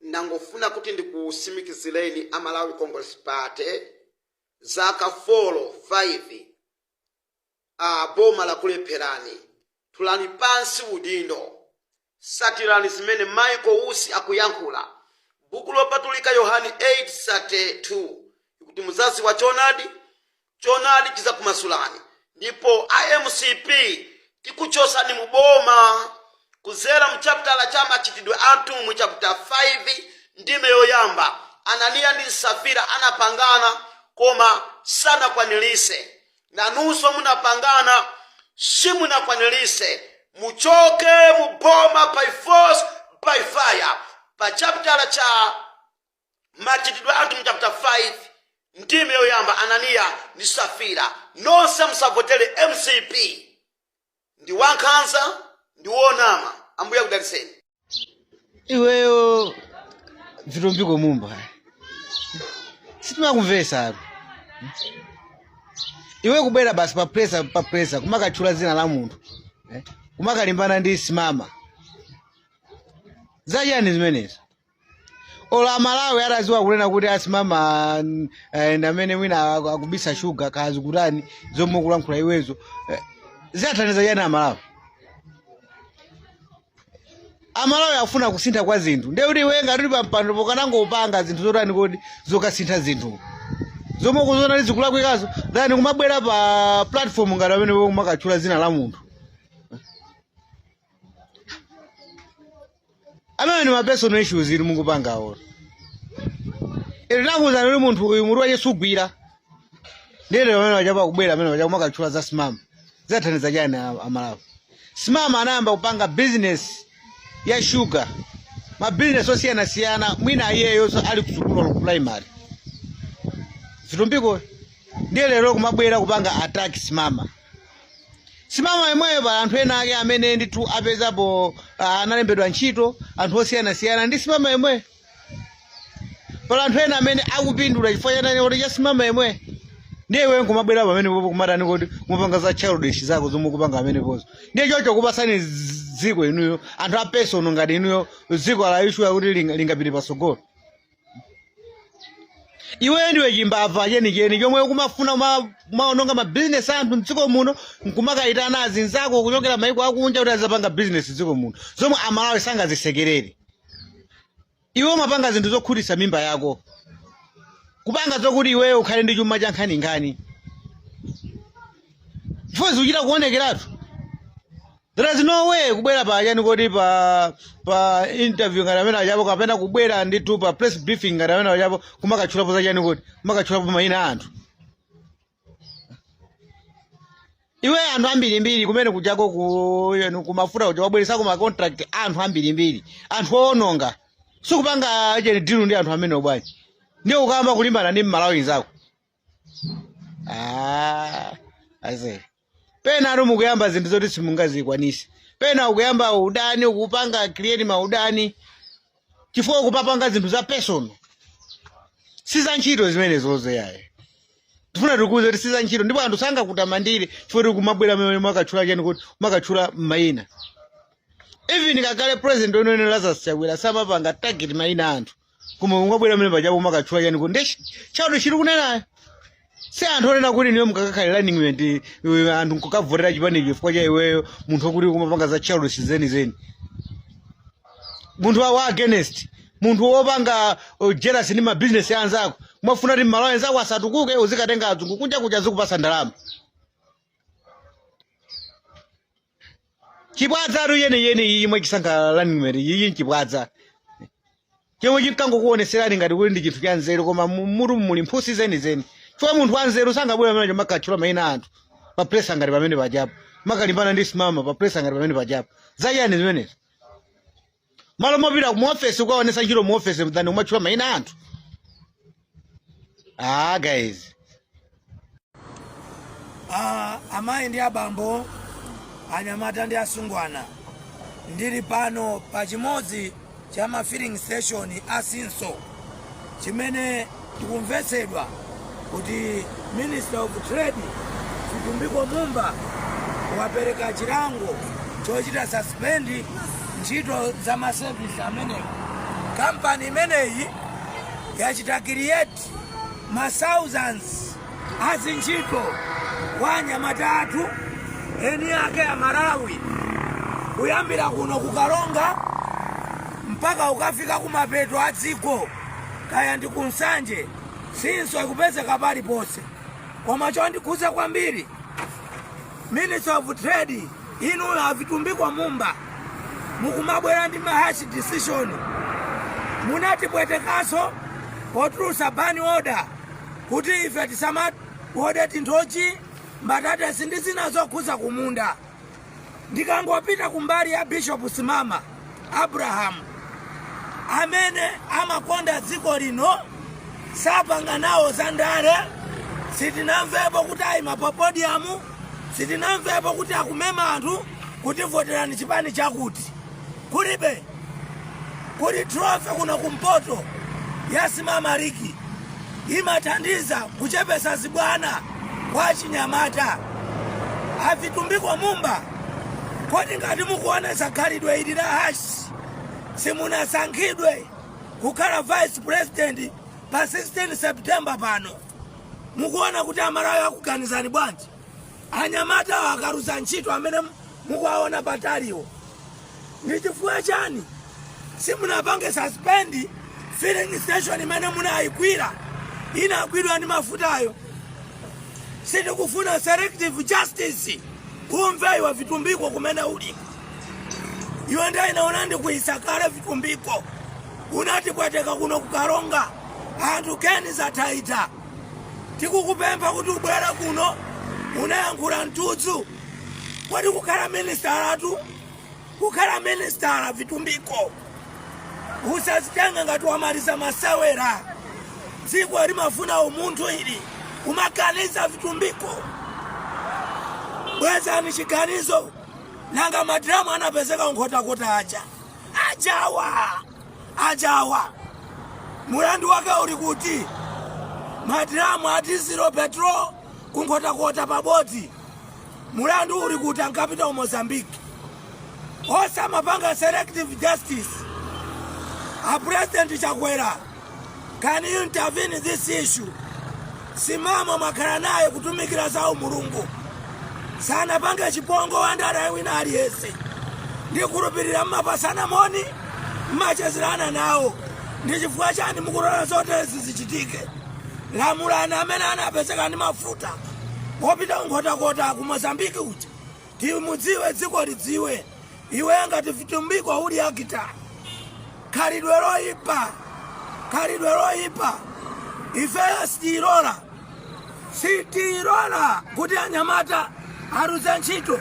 nangofuna kuti ndikusimikizireni Amalawi Congress Party zaka 4-5 boma la kulepherani tulani pansi udindo satirani zimene Michael Usi akuyankhula buku lopatulika Yohani 8:32 kuti muzazi wa choonadi chizakumasulani ndipo IMCP tikuchosani muboma kuzera mchapitala cha machitidwe athu mu chapter 5 ndime yoyamba. Ananiya ndi Safira anapangana koma sanakwanirise, nanunso munapangana simunakwanilise. Muchoke muboma by force by fire. Pa chapitala cha machitidwe athu mu chapter 5 ndime yoyamba Ananiya ndi Safira nonse musavotele MCP. Ndi wankhanza ndi wonama. Ambuya kudaliseni. Iweyo Vitumbiko Mumba sitimakumvesa ako. Iwe kubera basi pa presa kumakachula zina la munthu kumakalimbana ndi simama zachani zimenezo. Ola Malawi araziwa kunena kuti asimama ndamene mwina akubisa sugar kazi kutani zomwe kulankhula iwezo ziyathaniza yana Malawi. Amalawi afuna kusintha kwa zinthu ndiye kuti iwe ngati pampando pokanango upanga zinthu zotani kodi zokasintha zinthu zomwe kuzona lizikulakwikazo then kumabwera pa platform ngati amene kumakachula zina la munthu. Amene ni personal issues ili mungupanga ora nakuza ndi munthu uyu mutu wachesugwira ndere amene wachapa kubwera amene wachapa kumakachula za simama zathaniza chani Amalawi. Simama anayamba kupanga business ya sugar ma business osiyana mwina iyeyo ali kusukulu ku primary. Vitumbiko ndiye lero kumabwera kupanga attack simama imweyo pa anthu ena ake amene ndithu apezapo analembedwa ntchito anthu osiyana ndi simama imwe pa anthu ena amene akupindula chifukwa chanani kuti cha simama imwe ndiye iwe kumabwera pamene popo kumatani kuti kumapanga za childish zako zomwe kupanga amene pozo ndiye chocho kupasani dziko inuyo anthu a personal ngati inuyo dziko la issue yakuti lingapite pasogolo. Iwe ndiwe chimbava cheni chomwe kumafuna maononga ma business anthu mdziko muno nkumakayitana azinzako kuchokera maiko akunja kuti azapanga business mdziko muno zomwe Amalawi sangazisekerere. Iwe umapanga zinthu zokhutitsa mimba yako kupanga zokuti iwe ukhale ndi chuma cha nkhani chifukwa zikuchita kuonekeratu. There is no way kubwera pa chani kodi pa interview ngati amene achapo kapena kubwera ndithu pa press briefing ngati amene achapo kumakachulapo za chani kodi kumakachulapo mayina anthu. Iwe anthu ambirimbiri kumene kujako kumafuta kuti wabweresa ku ma contract anthu ambirimbiri anthu ononga sikupanga cheni deal ndi anthu amene obwanji ndiye ukamba kulimbana ndi Malawi zako. Aze pena ari mukuyamba zinthu zoti simungazikwanise pena ukuyamba udani ukupanga create maudani chifukwa kupapanga zinthu za personal siza ntchito zimene zozo yaye tifuna tikuze kuti siza ntchito ndipo anthu sanga kutamandire chifukwa kumabwera mmene makachula chani kuti makachula mayina. Even kakale president onene Lazarus Chakwera samapanga target mayina anthu koma kumabwera mmene pachapo makachula chani kuti ndeshi chaudo chiri kunena se anthu onena kuti niwe mukakakhala running anthu nkukavotera chipani chifukwa cha iweyo munthu wakuti kumapanga za childish zeni munthu wa against munthu wopanga jealous ndi ma business anzako mwafuna kuti Malawi anzako asatukuke uzikatenga azungu kunja zikupasa ndalama. Chibwadza ru yene imwe chisankha running mate iyi chibwadza chomwe chikangokuoneserani ngati kuti ndi chinthu cha nzeru koma mutu muli mphusi zeni chifukwa munthu wanzeru sangabwera pamene makachula mayina anthu pa presa ngati pamene pajapo makalimbana ndi simama pa presa ngati pamene pajapo zachani zimenezo. Malo mopita mu office ukaonesa ntchito mu office mdani umachula mayina anthu. Guys amayi ndi abambo anyamata ndi asungwana ndili pano pa chimodzi cha ma filling station asinso chimene tikumvetsedwa kuti Minister of Trade Vitumbiko Mumba wapereka chilango chochita suspend ntchito za ma service amenewo kampani imeneyi yachita create thousands azintchito kwa anyamata athu eni ake ya Malawi kuyambira kuno kukalonga mpaka ukafika kumapeto a dziko kaya ndi kunsanje sinso ikupezeka paliponse. Koma chondikhuza kwambiri Minister of Trade inu avitumbikwa mumba mukumabwera ndi mahash decision munatipwetekaso potulusa ban order kuti ife tisamawode tinthochi mbatata ndi zina zokhuza kumunda. Ndikangopita kumbali ya Bishop Simama Abraham amene amakonda dziko lino sapanga nawo zandale, sitinamvepo kuti ayima pa podium, sitinamvepo kuti akumema anthu kuti voterani chipani chakuti. Kulibe kuli trophy kuno kumpoto ya Simama Ligi imathandiza kuchepesa zibwana kwa chinyamata avitumbikwa mumba. Kodi ngati mukuonesa khalidwe ili la hashi simunasankhidwe kukhala vice president pa 16 September pano? Mukuona kuti Amalawi akuganizani bwanji? Anyamata akaruza ntchito amene mukuwaona pataliwo ndi chifukwa chani simunapange suspend filling station imene munayigwira inagwidwa ndi mafutayo? Sitikufuna selective justice kumve iwe vitumbiko kumene uli. Iwe ndio inaona ndi kuisakale vitumbiko unatipweteka kuno kukalonga anthu keni za taita. Tikukupempha kuti ubwere kuno unayankhula mtudzu kodi kukhala minister atu kukhala minister vitumbiko usazitenga ngati wamaliza masewera. Dziko limafuna umunthu ili umaganiza vitumbiko. Bweza ni chiganizo nanga madramu anapezeka nkhotakota ajawa mulandu wake uli kuti madramu ati 0 petrol kunkhotakota pabodzi. Mulandu uli kuti ankapita ku Mozambique osamapanga selective justice. A President Chakwera, can you intervene in this issue? Simama makhala naye kutumikira zawo Mulungu sana pange chipongo wandara wina aliyese. Ndikulupirira mmapasana moni mmachezerana nawo. Ndi chifukwa chani mukulola zote zizichitike? Lamulana amene anapezeka ndi mafuta opita nkhotakota ku Mozambique uja timudziwe dziko lidziwe. Iwe ngati vitumbiko uli akita khalidwe loyipa ife sitilola kuti anyamata aruze ntchito.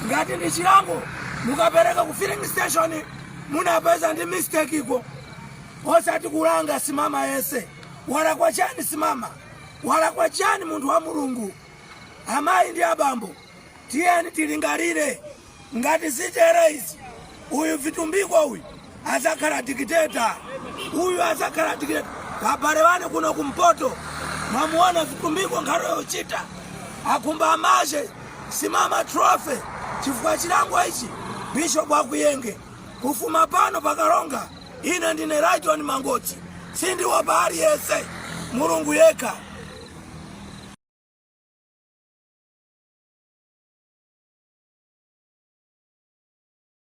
Ngati ndi chilango mukapereka ku filling station munapeza ndi mistake iko osati kulanga Simama yese. Wala kwa chani Simama? Wala kwa chani munthu wa Mulungu? Amayi ndi abambo tiyeni tilingalire ngati sitere izi uyu vitumbiko uyu azakhala dictator. Uyu azakhala dictator. Abale wane kuno kumpoto mwamuona vitumbiko nkhalo yochita akumba amaje Simama trophy chifukwa chilango ichi. Bishop akuyenge kufuma pano pakalonga ine ndine Rayton Mangoti sindi wa bahari yese Mulungu yeka.